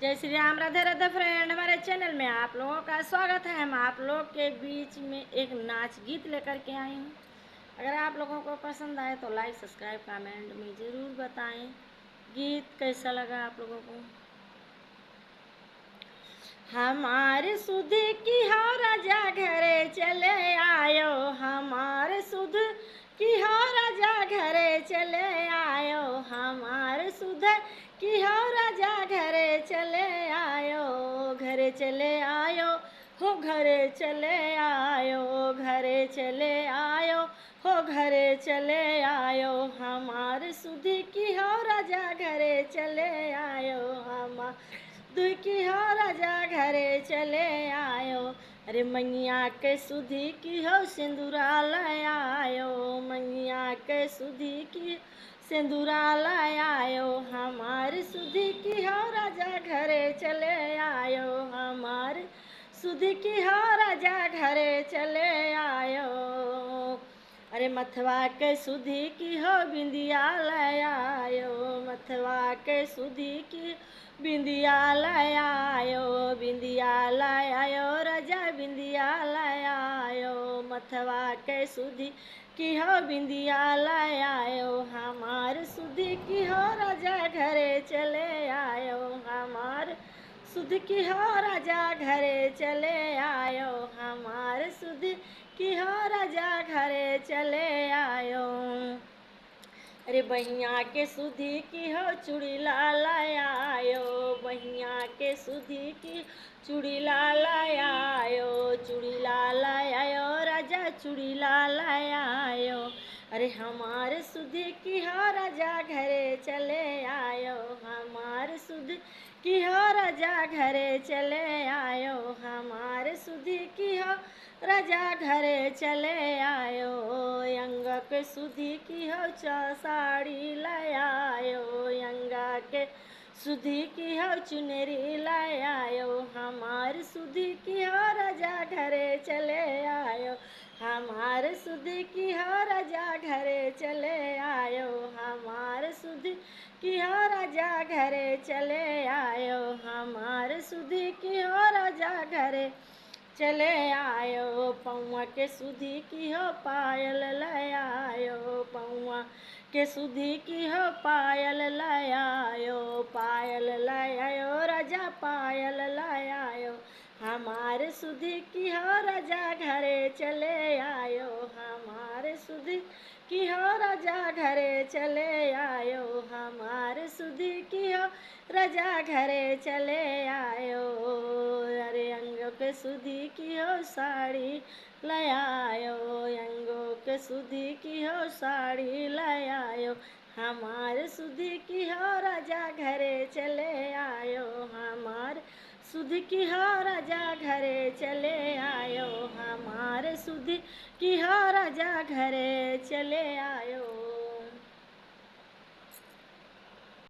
जय श्री राम, राधे राधे फ्रेंड। हमारे चैनल में आप लोगों का स्वागत है। हम आप लोग के बीच में एक नाच गीत लेकर के आई हूँ। अगर आप लोगों को पसंद आए तो लाइक सब्सक्राइब कमेंट में ज़रूर बताएं गीत कैसा लगा आप लोगों को। हमारे सुध की हो राजा घरे चले आयो, हमारे सुध की हो राजा घरे चले आयो, हमारे सुध की हो राजा घरे चले आयो, घरे चले आयो हो, घरे चले आयो, घरे चले आयो हो, घरे चले आयो, हमारे सुध की हो राजा घरे चले आयो, हमारे दुखी हो राजा घरे चले आयो। अरे मैया के सुधी की हो सिंदूरा लाया आयो, मैया के सुधी की सिंदूरा लाया आयो, हमारे सुधी की हो राजा घरे चले आयो, हमारे सुधी की हो राजा घरे चले आयो। अरे मथवा के सुधी की हो बिंदिया लाया आयो, मथवा के सुधी की बिंदिया लायो, बिंदिया लायो राजा बिंदिया लायो, मथवा के सुधी की हो बिंदिया लायो, हमार सुधी की हो राजा घरे चले आयो, हमार सुध की हो राजा घरे चले आयो, हमार सुध की हो राजा घरे चले आयो। अरे बहिया के सुधी की हो चूड़ी लाल आयो, बहिया के सुधी की चूड़ी लाल आयो, चूड़ी लाल आयो राजा चूड़ी लाल आयो। अरे हमारे सुधी की हो राजा घरे चले आयो, हमारे सुधी की हो राजा घरे चले आयो, हमारे सुधी की हो राजा घरे चले आयो, अंग के सुधी की हो साड़ी लायो, अंगा के सुधी की हो चुनरी लायो, हमारे सुधी की हो राजा घरे चले आयो, हमारे सुधी की हो राजा घरे चले आयो, हमारे सुधी की हो राजा घरे चले आयो, हमारे सुधी की हो राजा घरे चले आयो। पौआ के सुधी की हो पायल लायो, पौआ के सुधी की हो पायल लायो, पायल लायो राजा पायल लायो, हमारे सुधी की हो राजा घरे चले आयो, हमारे सुधी की हो राजा घरे चले आयो, हमारे सुधी की हो राजा घरे चले आयो। अरे अंगों के सुधी की हो साड़ी लायो, अंगों के सुधी की हो साड़ी लायो, हमारे सुधी की हो राजा घरे चले आयो, हमारे सुधी की हो राजा घरे चले आयो, हमारे सुधी की हो राजा घरे चले आयो।